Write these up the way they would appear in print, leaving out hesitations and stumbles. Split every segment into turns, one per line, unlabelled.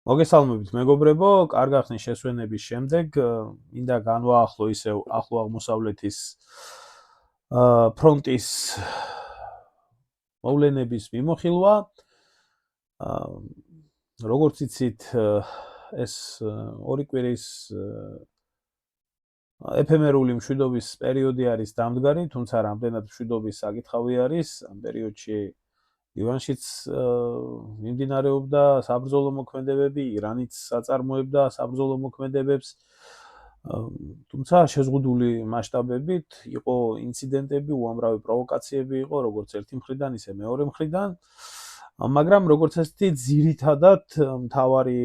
მოგესალმებით მეგობრებო, კარგი ხნის შესვენების შემდეგ მინდა განვაახლო ისევ ახლო აღმოსავლეთის ფრონტის მოვლენების მიმოხილვა. როგორც იცით, ეს ორი კვირის ეფემერული მშვიდობის პერიოდი არის დამდგარი, თუმცა რამდენად მშვიდობის საკითხავი არის, ამ პერიოდში ივანშიც მიმდინარეობდა საბრძოლო მოქმედებები, ირანიც აწარმოებდა საბრძოლო მოქმედებებს, თუმცა შეზღუდული მასშტაბებით იყო ინციდენტები, უამრავი პროვოკაციები იყო, როგორც ერთი მხრიდან, ისე მეორე მხრიდან, მაგრამ როგორც ესეთი ძირითადად მთავარი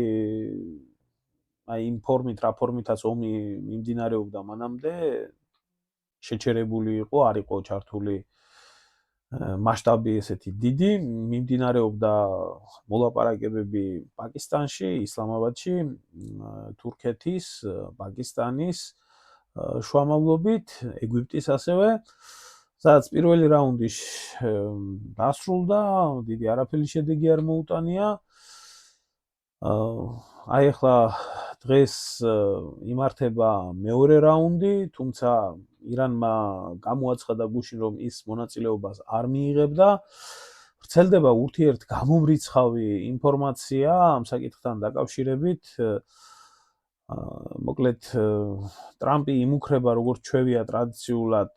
იმ ფორმით, რა ფორმითაც ომი მიმდინარეობდა მანამდე, შეჩერებული იყო, არ იყო ჩართული მასშტაბი ესეთი დიდი, მიმდინარეობდა მოლაპარაკებები პაკისტანში, ისლამაბადში, თურქეთის, პაკისტანის შუამავლობით, ეგვიპტის ასევე, სადაც პირველი რაუნდი დასრულდა, დიდი არაფერი შედეგი არ მოუტანია. აი ახლა დღეს იმართება მეორე რაუნდი, თუმცა ირანმა გამოაცხადა გუშინ, რომ ის მონაწილეობას არ მიიღებდა. ვრცელდება ურთიერთგამომრიცხავი ინფორმაცია ამ საკითხთან დაკავშირებით. მოკლედ, ტრამპი იმუქრება, როგორც ჩვევია ტრადიციულად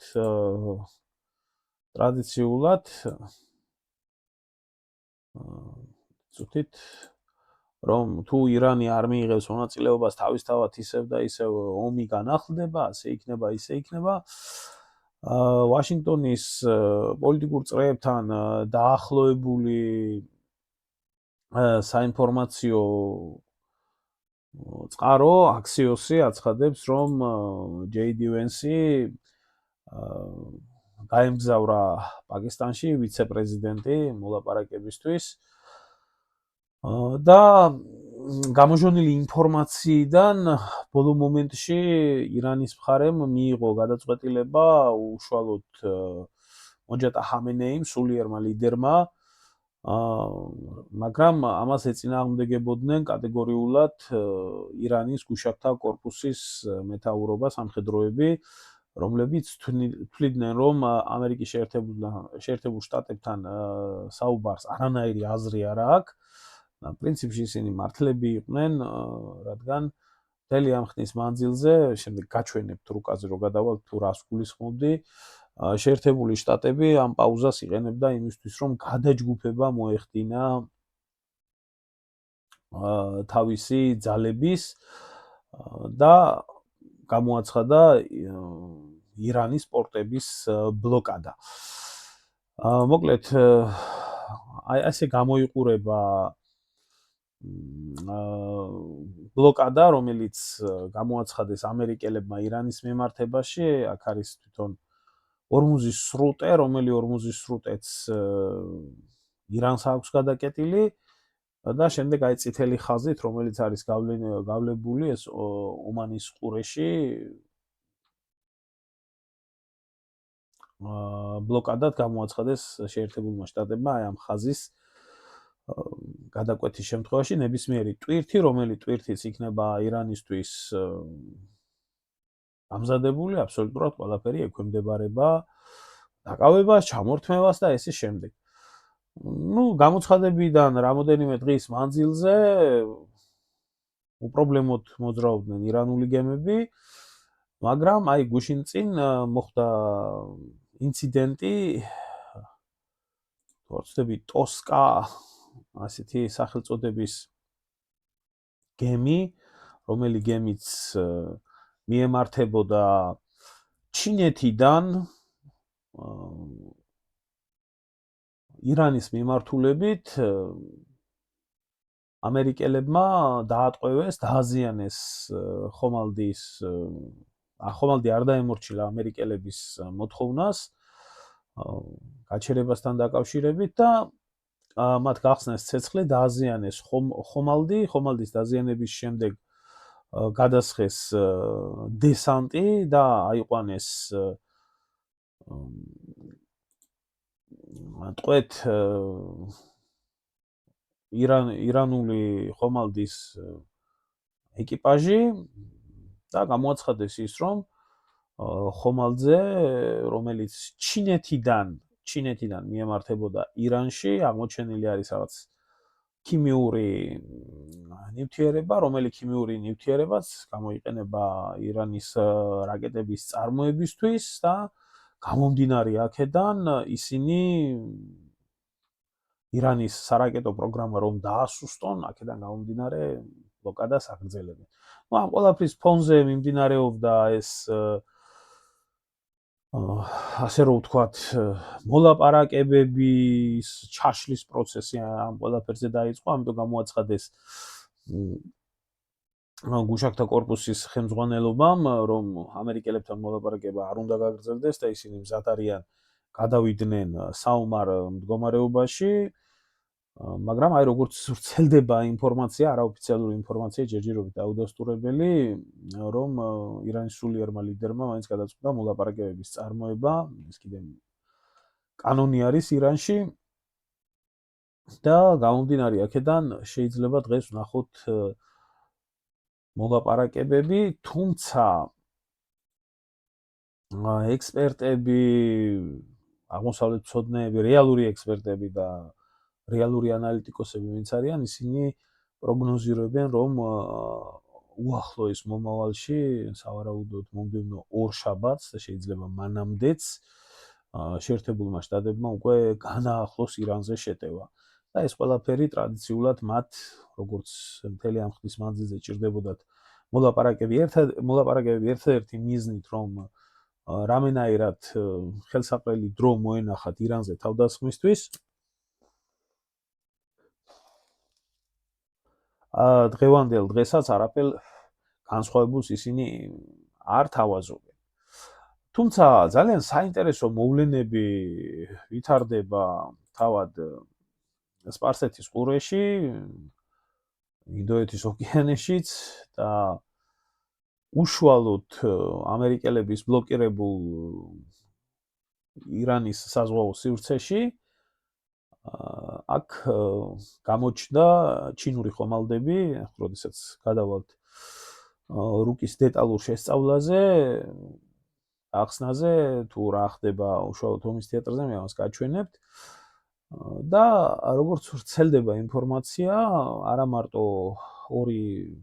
წუთით რომ თუ ირანი არ მიიღებს მონაწილეობას თავისთავად ისევ და ისევ ომი განახლდება, ასე იქნება, ისე იქნება. ვაშინგტონის პოლიტიკურ წრეებთან დაახლოებული საინფორმაციო წყარო აქსიოსი აცხადებს, რომ ჯეიდი ვენსი გაემგზავრა პაკისტანში ვიცე-პრეზიდენტი მოლაპარაკებისთვის და გამოჟონილი ინფორმაციიდან ბოლო მომენტში ირანის მხარემ მიიღო გადაწყვეტილება უშუალოდ მოჯატა ჰამენეიმ, სულიერმა ლიდერმა, მაგრამ ამას ეწინააღმდეგებოდნენ კატეგორიულად ირანის გუშაქთა კორპუსის მეთაურობა, სამხედროები, რომლებიც თვლიდნენ, რომ ამერიკის შეერთებულ შტატებთან საუბარს არანაირი აზრი არ აქვს. პრინციპში ისინი მართლები იყვნენ, რადგან მთელი ამ ხნის მანძილზე, შემდეგ გაჩვენებთ რუკაზე რო გადავალთ თუ რას გულისხმობდი, შეერთებული შტატები ამ პაუზას იყენებდა იმისთვის, რომ გადაჯგუფება მოეხდინა თავისი ძალების და გამოაცხადა ირანის პორტების ბლოკადა. მოკლედ, აი ასე გამოიყურება ბლოკადა, რომელიც გამოაცხადეს ამერიკელებმა ირანის მიმართებაში, აქ არის თვითონ ორმუზის სრუტე, რომელი ორმუზის სრუტეც ირანს აქვს გადაკეტილი და შემდეგ აი წითელი ხაზით, რომელიც არის გავლებული ეს ომანის ყურეში ბლოკადად გამოაცხადეს შეერთებულმა შტატებმა აი ამ ხაზის გადაკვეთის შემთხვევაში ნებისმიერი ტვირთი, რომელი ტვირთიც იქნება ირანისთვის ამზადებული, აბსოლუტურად ყველაფერი ექვემდებარება დაკავებას, ჩამორთმევას და ესე შემდეგ. გამოცხადებიდან რამოდენიმე დღის მანძილზე უპრობლემოდ მოძრაობდნენ ირანული გემები, მაგრამ აი გუშინ წინ მოხდა ინციდენტი, ვარცდები ტოსკა, ასეთი სახელწოდების გემი, რომელი გემიც მიემართებოდა ჩინეთიდან ირანის მიმართულებით ამერიკელებმა დაატყვევეს, დააზიანეს ხომალდი არ დაემორჩილა ამერიკელების მოთხოვნას გაჩერებასთან დაკავშირებით და მათ გახსნეს ცეცხლი, დააზიანეს ხომალდის დაზიანების შემდეგ გადასხეს დესანტი და აიყვანეს ტყვეთ ირანული ხომალდის ეკიპაჟი და გამოაცხადეს ის, რომ ხომალდზე, რომელიც ჩინეთიდან მიემართებოდა ირანში, აღმოჩენილი არის რაღაც ქიმიური ნივთიერება, რომელიც ქიმიური ნივთიერებაც გამოიყენება ირანის რაკეტების წარმოებისთვის და გამომდინარე აქედან ისინი ირანის სარაკეტო პროგრამა რომ დაასუსტონ, აქედან გამომდინარე ბლოკადას აგრძელებენ. ნუ ამ ყველაფრის ფონზე მიმდინარეობდა ეს ასე რომ ვთქვათ, მოლაპარაკებების ჩაშლის პროცესი ამ ყველაფერზე დაიწყო, ამიტომ გამოაცხადეს გუშაქთა კორპუსის ხელმძღვანელობამ, რომ ამერიკელებთან მოლაპარაკება არ უნდა გაგრძელდეს და ისინი მზად არიან გადავიდნენ საომარ მდგომარეობაში, მაგრამ აი როგორც ვრცელდება ინფორმაცია, არაოფიციალური ინფორმაცია, ჯერჯერობით დაუდასტურებელი, რომ ირანის სულიერმა ლიდერმა მაინც გადაწყვიტა მოლაპარაკებების წარმოება, ის კიდევ კანონი არის ირანში და გამომდინარე აქედან შეიძლება დღეს ვნახოთ მოლაპარაკებები, თუმცა ექსპერტები, აღმოსავლეთ მცოდნეები, რეალური ექსპერტები და რეალური ანალიტიკოსები ვინც არიან, ისინი პროგნოზირებენ, რომ უახლოეს მომავალში, სავარაუდოდ მომდევნო 2 შაბათს და შეიძლება მანამდეც შეერთებულმა შტატებმა უკვე განაახლოს ირანზე შეტევა. და ეს ყველაფერი ტრადიციულად მათ, როგორც მთელი ამ ხნის მანძილზე ჭირდებოდათ მოლაპარაკებები ერთადერთი მიზნით, რომ რამენაირად ხელსაყრელი დრო მოენახათ ირანზე თავდასხმისთვის. დღევანდელ დღესაც არაფერ განსხვავებულს ისინი არ თავაზობენ. თუმცა ძალიან საინტერესო მოვლენები ვითარდება თავად სპარსეთის ყურეში, ინდოეთის ოკეანეშიც და უშუალოდ ამერიკელების ბლოკირებულ ირანის საზღვაო სივრცეში აქ გამოჩნდა ჩინური ხომალდები, როდესაც გადავალთ რუკის დეტალურ შესწავლაზე, ახსნაზე, თუ რა ხდება უშუალოდ ომის თეატრზე, მე ამას გაჩვენებთ. და როგორც ვრცელდება ინფორმაცია, არა მარტო 2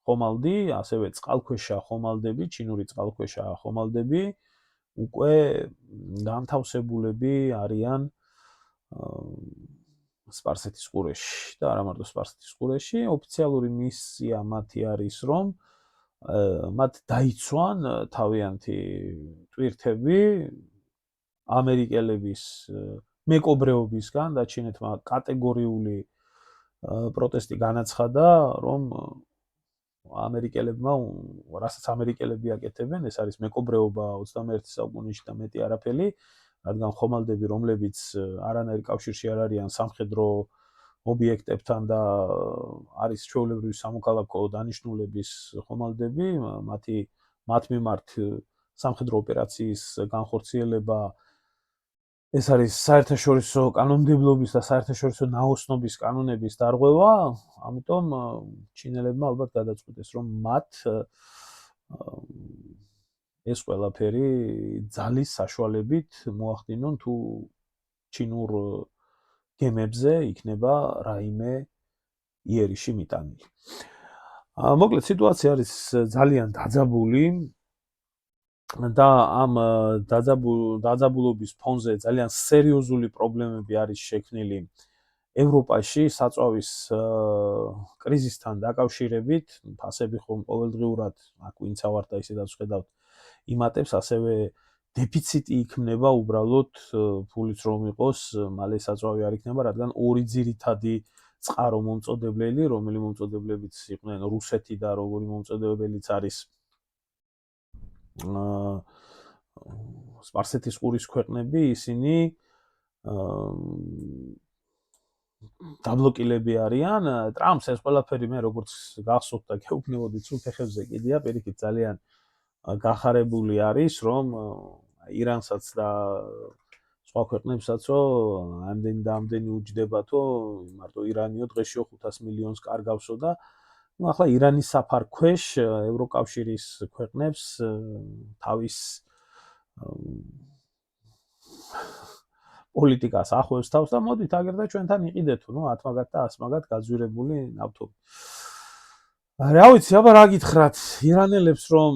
ხომალდი, ასევე წყალქვეშა ხომალდები, ჩინური წყალქვეშა ხომალდები უკვე განთავსებულები არიან სპარსეთის ყურეში და არა მარტო სპარსეთის ყურეში, ოფიციალური მისია მათი არის, რომ მათ დაიცვან თავიანთი ტვირთები ამერიკელების მეკობრეობისგან და ჩინეთმა კატეგორიული პროტესტი განაცხადა, რომ ამერიკელებმა, რასაც ამერიკელები აკეთებენ, ეს არის მეკობრეობა 21 საუკუნეში და მეტი არაფერი, რადგან ხომალდები, რომლებიც არანაირ კავშირში არ არიან სამხედრო ობიექტებთან და არის ჩვეულებრივი სამოქალაქო დანიშნულების ხომალდები, მათ მიმართ სამხედრო ოპერაციის განხორციელება ეს არის საერთაშორისო კანონმდებლობის და საერთაშორისო ნაოსნობის კანონების დარღვევა, ამიტომ ჩინელებმა ალბათ გადაწყვიტეს, რომ მათ ეს ყველაფერი ძალის საშუალებით მოახდინონ, თუ ჩინურ გემებზე იქნება რაიმე იერიში მიტანილი. მოკლედ სიტუაცია არის ძალიან დაძაბული და ამ დაძაბულობის ფონზე ძალიან სერიოზული პრობლემები არის შექმნილი ევროპაში საწვავის კრიზისთან დაკავშირებით, ფასები ხომ ყოველდღიურად აქ ვინც ავართ და ისედაც ვხედავთ იმატებს, ასევე დეფიციტი იქმნება უბრალოდ ფულიც რომ იყოს, მალე საწვავი არ იქნება, რადგან 2 ძირითადი წყარო მომწოდებლელი, რომელი მომწოდებლებიც იყვნენ რუსეთი და როგორი მომწოდებელიც არის სპარსეთის ყურის ქვეყნები, ისინი დაბლოკილები არიან. ტრამპს ეს ყველაფერი მე როგორც გახსოვთ და გეუბნებოდი, სულ ფეხებზე კიდია, პირიქით ძალიან გახარებული არის, რომ ირანსაც და სხვა ქვეყნებსაცო ამდენი და ამდენი უჯდებათო მარტო ირანიო დღეშიო 500 მილიონს კარგავსო და ну ახლა ირანის საფარქვეშ ევროკავშირის ქვეყნებს თავის პოლიტიკას ახევს თავს და მოდით აგერდა ჩვენთან იყიდეთო, ну 10 მაგათ და 100 მაგათ გაძვირებული ნავთობი. რა ვიცი, აბა რა გითხრათ, ირანელებს რომ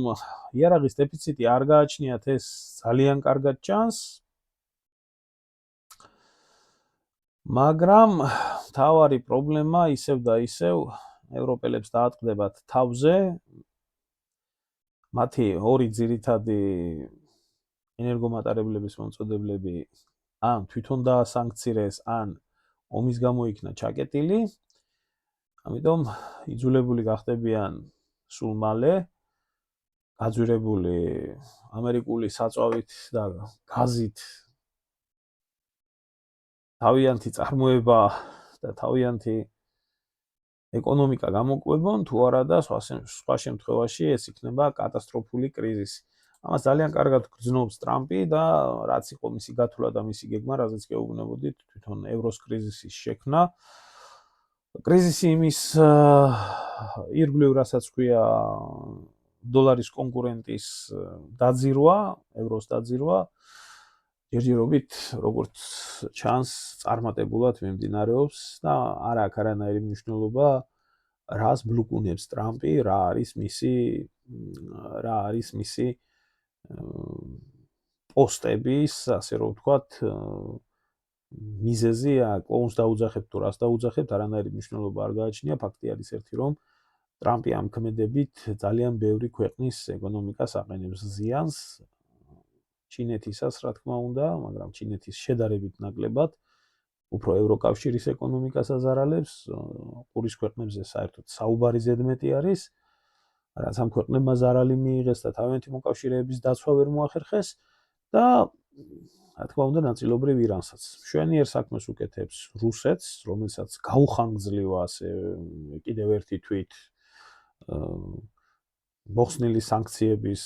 იარაღის დეფიციტი არ გააჩნიათ, ეს ძალიან კარგად ჩანს. მაგრამ თავარი პრობლემა ისევ და ისევ ევროპელებს დაატყდებათ თავზე. მათი ორი ძირითადი ენერგომატარებლების მომწოდებლები ან თვითონ დაასანქცირეს, ან ომის გამო იქნა ჩაკეტილი. ამიტომ იძულებული გახდებიან სულ მალე გაძვირებული ამერიკული საწვავით და გაზით თავიანთი წარმოება და თავიანთი ეკონომიკა გამოკვებონ, თუ არა და სხვა შემთხვევაში ეს იქნება კატასტროფული კრიზისი. ამას ძალიან კარგად გრძნობს ტრამპი და რაც იყო მისი გათვლა და მისი გეგმა, რაზეც გეუბნებოდით, თვითონ ევროს კრიზისის შექმნა. კრიზისი იმის ირგვლივ, რასაც ქვია დოლარის კონკურენტის დაძირვა, ევროს დაძირვა, ჯერჯერობით, როგორც ჩანს, წარმატებულად მიმდინარეობს და არ აქვს არანაირი მნიშვნელობა, რას ბლოკუნებს ტრამპი, რა არის მისი პოსტების, ასე რომ ვთქვათ, მიზეზი, კლოუნს დაუძახებთ თუ რას დაუძახებთ, არანაირი მნიშვნელობა არ გააჩნია, ფაქტი არის ერთი, რომ ტრამპი ამ ქმედებით ძალიან ბევრი ქვეყნის ეკონომიკას აყენებს ზიანს, ჩინეთისაც, რა თქმა უნდა, მაგრამ ჩინეთის შედარებით ნაკლებად, უფრო ევროკავშირის ეკონომიკას აზარალებს, ყურის ქვეყნებზე საერთოდ საუბარი ზედმეტი არის, რაც ამ ქვეყნებმა ზარალი მიიღეს და თავიანთი მოკავშირეების დაცვა ვერ მოახერხეს და რა თქმა უნდა, ნაწილობრივ ირანსაც. მშვენიერ საქმეს უკეთებს რუსეთს, რომელსაც გაუხანგძლივა ასე კიდევ ერთი თვით მოხსნილი სანქციების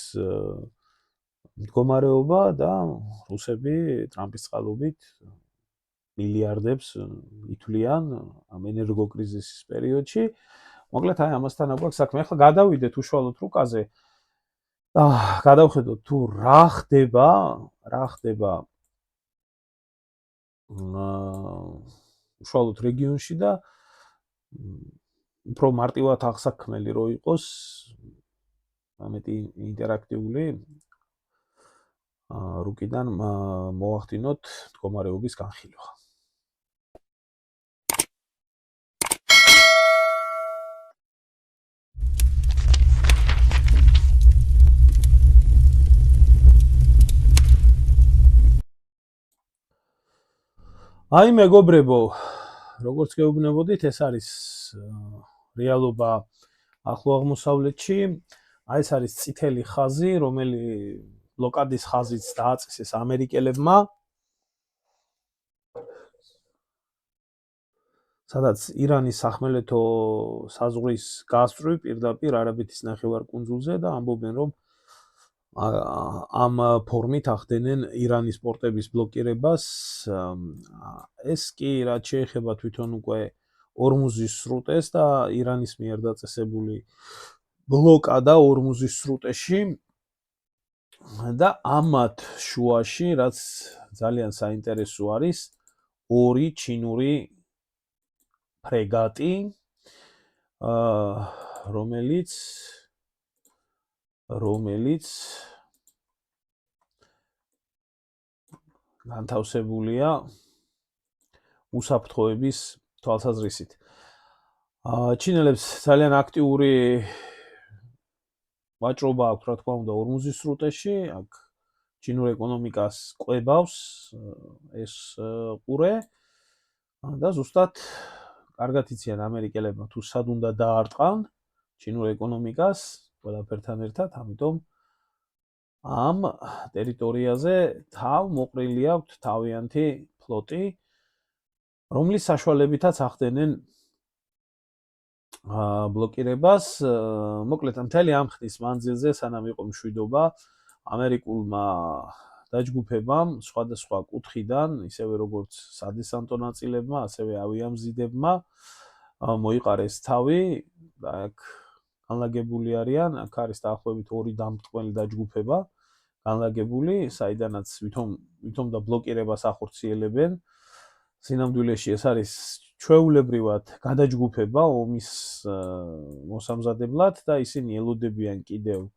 მდგომარეობა და რუსები ტრამპის წყალობით მილიარდებს ითვლიან ამ ენერგოკრიზისის პერიოდში. მოკლედ აი ამასთან აქვს საქმე. ახლა გადავიდეთ უშუალოდ რუკაზე და გადავხედოთ თუ რა ხდება უშუალოდ რეგიონში და უფრო მარტივად აღსაქმელი რო იყოს, ამეტი ინტერაქტიული რუკიდან მოახდინოთ მდგომარეობის განხილვა. აი მეგობრებო, როგორც გეუბნებოდით, ეს არის რეალობა ახლო აღმოსავლეთში. აი ეს არის წითელი ხაზი, რომელიც ბლოკადის ხაზიც დააწესეს ამერიკელებმა. სადაც ირანის სახმელეთო საზღვრის გასწვრივ პირდაპირ არაბეთის ნახევარკუნძულზე და ამბობენ, რომ ამ ფორმით ახდენენ ირანის პორტების ბლოკირებას. ეს კი რაც შეეხება თვითონ უკვე ორმუზის სრუტეს და ირანის მიერ დაწესებული ბლოკადა ორმუზის სრუტეში და ამათ შუაში, რაც ძალიან საინტერესო არის, ორი ჩინური ფრეგატი, რომელიც განთავსებულია უსაფრთხოების თვალსაზრისით. ჩინელებს ძალიან აქტიური ვაჭრობა აქვს, რა თქმა უნდა, ორმუზის სრუტეში, აქ ჩინურ ეკონომიკას ყვებავს ეს ყურე და ზუსტად კარგად იციან ამერიკელებმა თუ სად უნდა დაარტყან ჩინურ ეკონომიკას ყველაფერთან ერთად, ამიტომ ამ ტერიტორიაზე მოყრილი აქვთ თავიანთი ფლოტი, რომლის საშუალებითაც ახდენენ ბლოკირებას. მოკლედ მთელი ამ ხნის მანძილზე, სანამ იყო მშვიდობა, ამერიკულმა დაჯგუფებამ სხვადასხვა კუთხიდან, ისევე როგორც სადესანტო ნაწილებმა, ასევე ავიამზიდებმა მოიყარეს თავი და აქ განლაგებული არიან, აქ არის დაახლოებით 2 დამრტყმელი დაჯგუფება განლაგებული, საიდანაც ვითომ და ბლოკირებას ახორციელებენ. სინამდვილეში ეს არის ჩვეულებრივად გადაჯგუფება ომის მოსამზადებლად და ისინი ელოდებიან კიდევ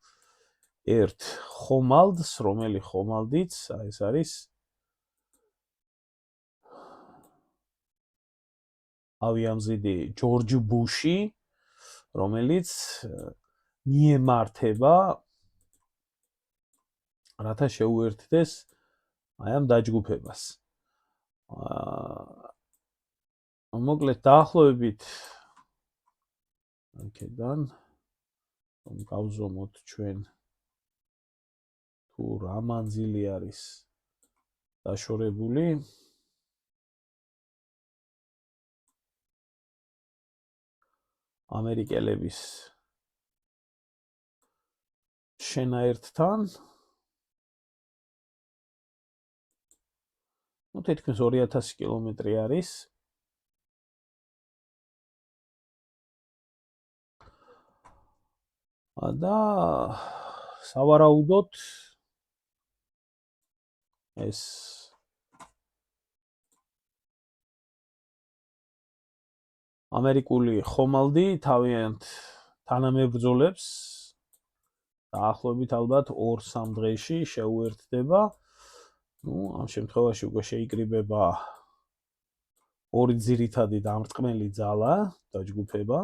ერთ ხომალდს, რომელი ხომალდიც, ეს არის ავიამზიდი ჯორჯ ბუში, რომელიც მიემართება რათა შეუერთდეს აი ამ დაჯგუფებას. მოკლედ დაახლოებით აქედან გავზომოთ ჩვენ თუ რა მანძილი არის დაშორებული. ამერიკელების შენაერთთან თითქმის 2000 კილომეტრი არის. და სავარაუდოდ ეს ამერიკული ხომალდი თავიანთ თანამებრძოლებს დაახლოებით ალბათ 2-3 დღეში შეუერთდება. ამ შემთხვევაში უკვე შეიკრიბება ორი ძირითადი დამრტყმელი ძალა დაჯგუფება,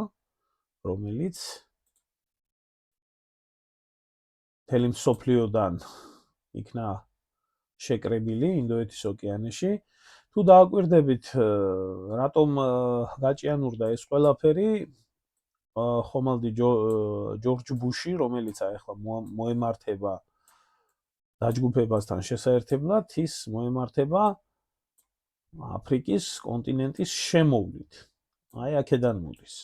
რომელიც მთელი მსოფლიოდან იქნა შეკრებილი ინდოეთის ოკეანეში. თუ დააკვირდებით, რატომ გაჭიანურდა ეს ყველაფერი, ხომალდი ჯორჯ ბუში, რომელიც ახლა მოემართება დაჯგუფებასთან შესაერთებლად, ის მოემართება აფრიკის კონტინენტის შემოვლით. აი აქედან მოდის.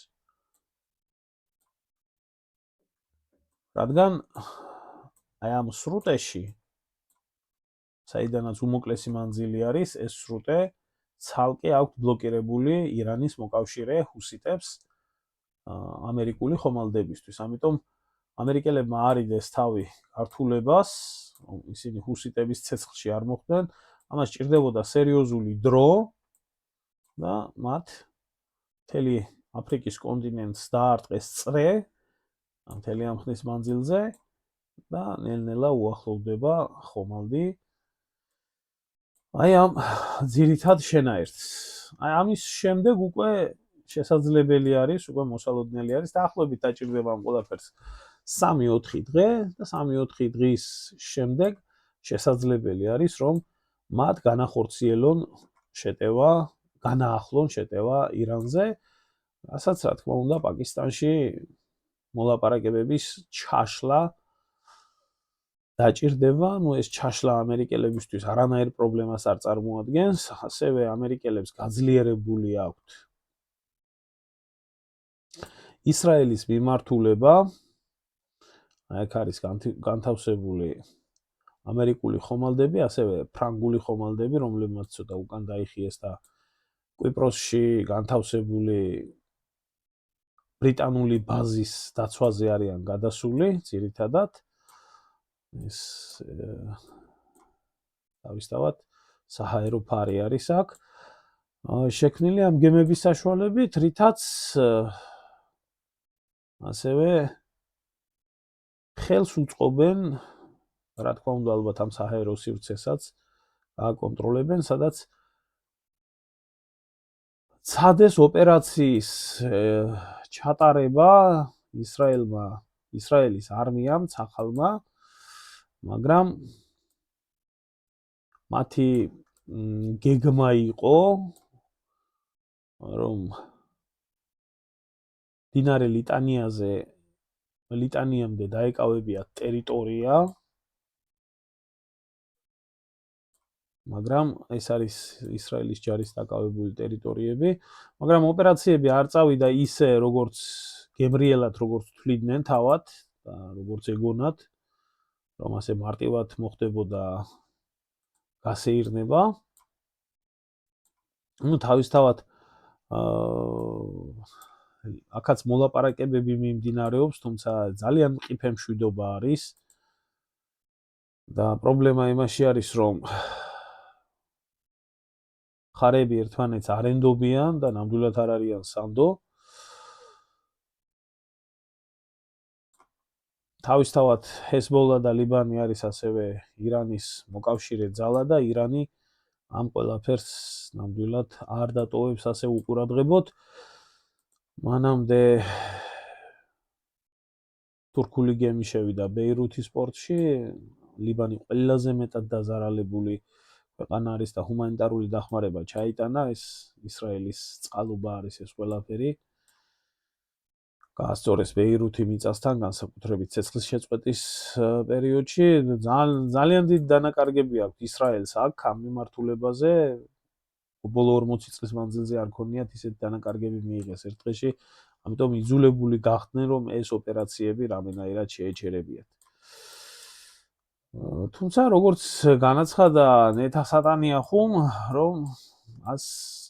რადგან აი ამ სრუტეში, საიდანაც უმოკლესი მანძილი არის, ეს სრუტე ცალკე აქვს ბლოკირებული ირანის მოკავშირე ჰუსიტებს ამერიკული ხომალდებისთვის. ამიტომ ამერიკელებმა არიდეს თავი გართულებას, ისინი ჰუსიტების ცეცხლში არ მოხვდნენ, ამას ჭირდებოდა სერიოზული დრო და მათ მთელი აფრიკის კონტინენტს დაარტყეს წრე მთელი ამ ხნის მანძილზე და ნელ-ნელა უახლოვდება ხომალდი აი ამ ძირითად შენაერთს. აი ამის შემდეგ უკვე შესაძლებელი არის, უკვე მოსალოდნელი არის დაახლოებით დაჭირდება ამ ყველაფერს 3-4 დღე და 3-4 დღის შემდეგ შესაძლებელი არის, რომ მათ განახორციელონ შეტევა, განაახლონ შეტევა ირანზე, რასაც რა თქმა უნდა პაკისტანში მოლაპარაკებების ჩაშლა დაჭირდება. ეს ჩაშლა ამერიკელებისთვის არანაირ პრობლემას არ წარმოადგენს, ასევე ამერიკელებს გაძლიერებული აქვთ ისრაელის მიმართულება. აქ არის განთავსებული ამერიკული ხომალდები, ასევე ფრანგული ხომალდები, რომლებმაც ცოტა უკან დაიხიეს და კვიპროსში განთავსებული ბრიტანული ბაზის დაცვაზე არიან გადასული ძირითადად. ეს თავისთავად საჰაერო ფარი არის აქ. შექმნილი ამ გემების საშუალებით, რითაც ასევე ხელს უწყობენ, რა თქმა უნდა, ალბათ ამ საჰაერო სივრცესაც აკონტროლებენ, სადაც ცადეს ოპერაციის ჩატარება ისრაელის არმიამ, ცახალმა, მაგრამ მათი გეგმა იყო, რომ მდინარე ლიტანიამდე დაეკავებიათ ტერიტორია, მაგრამ ეს არის ისრაელის ჯარის დაკავებული ტერიტორიები, მაგრამ ოპერაციები არ წავიდა ისე, როგორც გემრიელად, როგორც თვლიდნენ თავად და როგორც ეგონათ, რომ ასე მარტივად მოხდებოდა გასეირნება. თავისთავად აქაც მოლაპარაკებები მიმდინარეობს, თუმცა ძალიან მყიფე მშვიდობა არის და პრობლემა იმაში არის, რომ ხარები ერთმანეთს არ ენდობიან და ნამდვილად არ არიან სანდო. თავისთავად ჰეზბოლა და ლიბანი არის ასევე ირანის მოკავშირე ძალა და ირანი ამ ყველაფერს ნამდვილად არ დატოვებს ასე უყურადღებოდ. მანამდე თურქული გემი შევიდა ბეირუთის პორტში, ლიბანი ყველაზე მეტად დაზარალებული ქვეყანა არის და ჰუმანიტარული დახმარება ჩაიტანა, ეს ისრაელის წყალობა არის ეს ყველაფერი. გაასწორეს ბეირუთი მიწასთან, განსაკუთრებით ცეცხლის შეწყვეტის პერიოდში. ძალიან დიდი დანაკარგები აქვს ისრაელს აქ ამ მიმართულებაზე. ბოლო 40 წლის მანძილზე არ ქონიათ ისეთი დანაკარგები მიიღეს ერთ დღეში, ამიტომ იძულებული გახდნენ, რომ ეს ოპერაციები რამენაირად შეეჩერებიათ. თუმცა როგორც განაცხადა ნეთა სატანიაჰუმ, რომ მას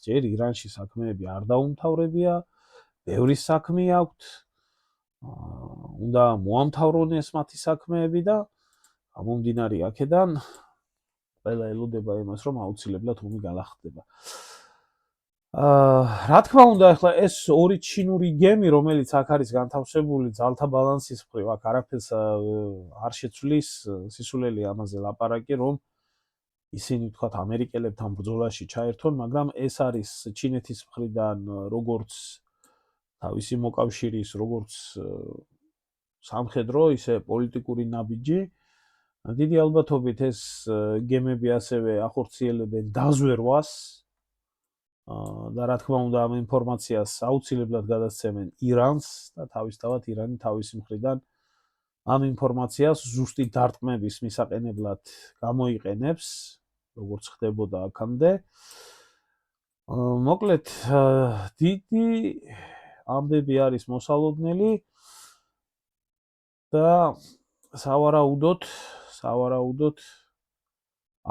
ჯერ ირანში საქმეები არ დაუმთავრებია, ბევრი საქმე აქვს, უნდა მოამთავრონეს მათი საქმეები და გამომდინარე აქედან ყველა ელოდება იმას, რომ აუცილებლად ომი galახდება. რა თქმა უნდა, ახლა ეს ორი ჩინური გემი, რომელიც აქ არის განთავსებული ძალთა ბალანსის მხრივ, აქ არაფერს არ შეცვლის, სისულელი ამაზე ლაპარაკი, რომ ისინი ვთქვათ ამერიკელებთან ბრძოლაში ჩაერთონ, მაგრამ ეს არის ჩინეთის მხრიდან როგორც თავისი მოკავშირის, როგორც სამხედრო, ისე პოლიტიკური ნაბიჯი. დიდი ალბათობით ეს გემები ასევე ახორციელებენ დაზვერვას და რა თქმა უნდა ამ ინფორმაციას აუცილებლად გადასცემენ ირანს და თავისთავად ირანი თავისი მხრიდან ამ ინფორმაციას ზუსტი დარტყმების მისაყენებლად გამოიყენებს, როგორც ხდებოდა აქამდე. მოკლედ, დიდი ამბები არის მოსალოდნელი და სავარაუდოდ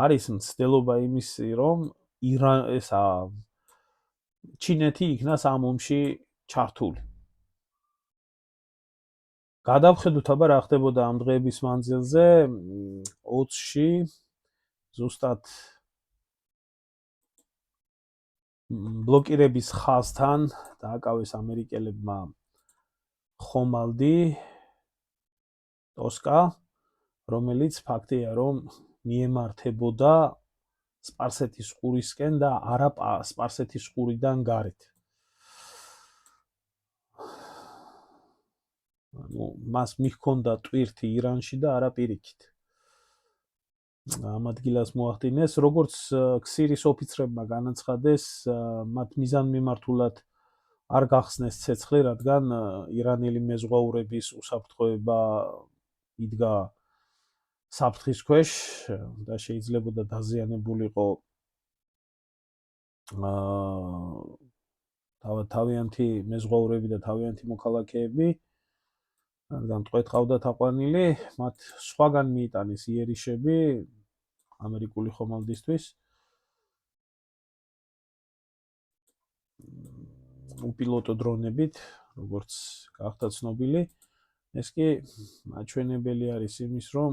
არის მცდელობა იმისი, რომ ჩინეთი იქნას ამ ომში ჩართული. გადავხედოთ აბა რა ხდებოდა ამ დღეების მანძილზე, ოცში ზუსტად ბლოკირების ხაზთან დააკავეს ამერიკელებმა ხომალდი ტოსკა, რომელიც ფაქტია, რომ მიემართებოდა სპარსეთის ყურისკენ და არა სპარსეთის ყურიდან გარეთ. მას მიჰქონდა ტვირთი ირანში და არა პირიქით. ამ ადგილას მოახდინეს, როგორც ქსირის ოფიცრებმა განაცხადეს, მათ მიზანმიმართულად არ გახსნეს ცეცხლი, რადგან ირანელი მეზღვაურების უსაფრთხოება იდგა საფრთხის ქვეშ და შეიძლებოდა დაზიანებულიყო თავიანთი მეზღვაურები და თავიანთი მოქალაქეები, რადგან ტყვედ ყავდათ აყვანილი, მათ სხვაგან მიიტანეს იერიშები ამერიკული ხომალდისთვის. უპილოტო დრონებით, როგორც გახდა ცნობილი, ეს კი მაჩვენებელი არის იმის, რომ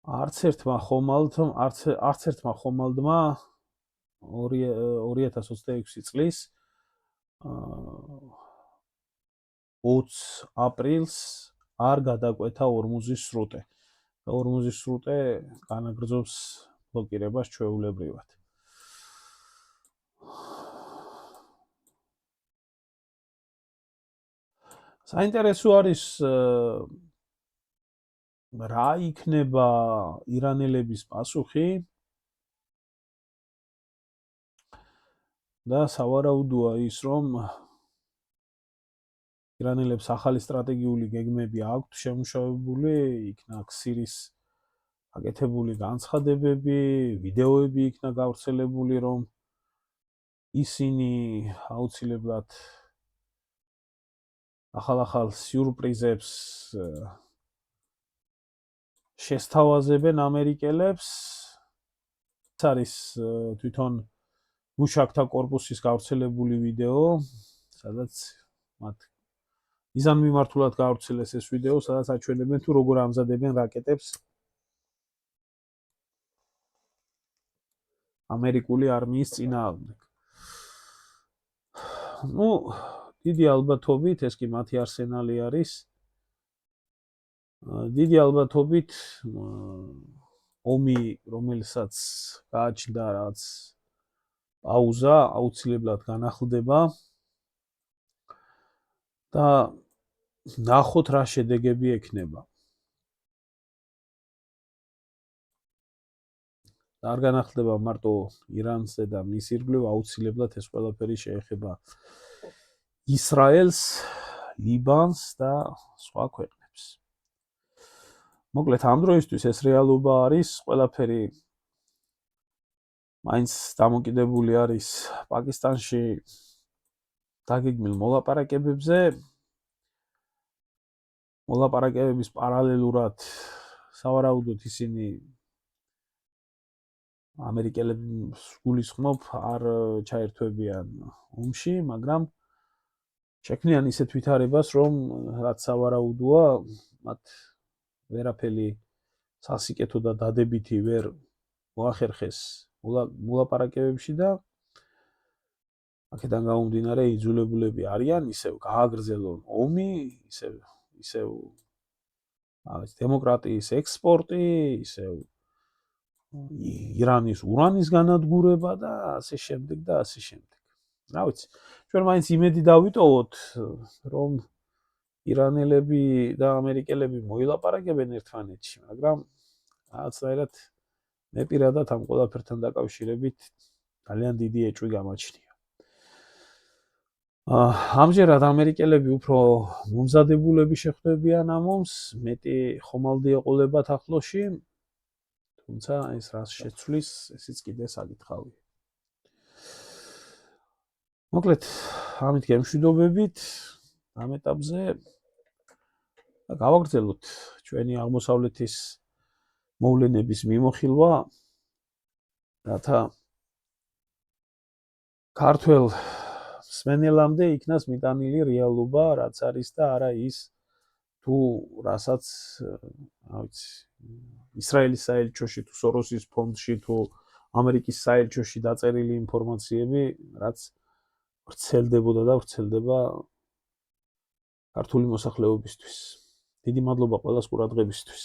არც ერთმა ხომალდმა 2026 წლის 20 აპრილს არ გადაკვეთა ორმუზის სრუტე. ორმუზის სრუტე განაგრძობს ბლოკირებას ჩვეულებრივად. საინტერესო არის რა იქნება ირანელების პასუხი და სავარაუდოა ის, რომ ირანელებს ახალი სტრატეგიული გეგმები აქვთ შემუშავებული, იქნა ქსირის აკეთებული განცხადებები, ვიდეოები იქნა გავრცელებული, რომ ისინი აუცილებლად ახალ სიურპრიზებს შესთავაზებენ ამერიკელებს. ეს არის თვითონ მუშაკთა კორპუსის გავრცელებული ვიდეო, სადაც მათ მიზანმიმართულად გავრცელეს ეს ვიდეო, სადაც აჩვენებენ თუ როგორ ამზადებენ რაკეტებს ამერიკული არმიის წინააღმდეგ. ნუ დიდი ალბათობით ეს კი მათი არსენალი არის. დიდი ალბათობით ომი, რომელსაც გააჩნდა რაც პაუზა, აუცილებლად განახლდება და ნახოთ რა შედეგები ექნება. არ განახლდება მარტო ირანზე და მის ირგვლივ, აუცილებლად ეს ყველაფერი შეეხება ისრაელს, ლიბანს და სხვა ქვეყნებს. მოკლედ ამ დროისთვის ეს რეალობა არის, ყველაფერი მაინც დამოკიდებული არის პაკისტანში დაგეგმილ მოლაპარაკებებზე. მოლაპარაკებების პარალელურად სავარაუდოდ ისინი ამერიკელებს გულისხმობ არ ჩაერთვებიან ომში, მაგრამ შექმნიან ისეთ ვითარებას, რომ რაც სავარაუდოა, მათ ვერაფერი სასიკეთო და დადებითი ვერ მოახერხეს მოლაპარაკებებში და აქედან გამომდინარე იძულებულები არიან ისევ გააგრძელონ ომი, ისევ დემოკრატიის ექსპორტი, ისევ ირანის ურანის განადგურება და ასე შემდეგ და ასე შემდეგ. რა ვიცი, ჩვენ მაინც იმედი დავიტოვოთ, რომ ირანელები და ამერიკელები მოილაპარაკებენ ერთმანეთში, მაგრამ რაღაცნაირად მე პირადად ამ ყველაფერთან დაკავშირებით ძალიან დიდი ეჭვი გამაჩნია. ამჯერად ამერიკელები უფრო მომზადებულები შეხვდებიან ამ ომს, მეტი ხომალდი ეყოლებათ ახლოში. თუმცა ეს რას შეცვლის, ესეც კიდე საკითხავია. მოკლედ, ამით გემშვიდობებით ამ ეტაპზე გავაგრძელოთ ჩვენი აღმოსავლეთის მოვლენების მიმოხილვა, რათა ქართველ მსმენელამდე იქნას მიტანილი რეალობა, რაც არის და არა ის თუ რასაც, რა ვიცი, ისრაელის საელჩოში თუ სოროსის ფონდში თუ ამერიკის საელჩოში დაწერილი ინფორმაციები, რაც ვრცელდებოდა და ვრცელდება ქართული მოსახლეობისთვის. დიდი მადლობა ყველას ყურადღებისთვის.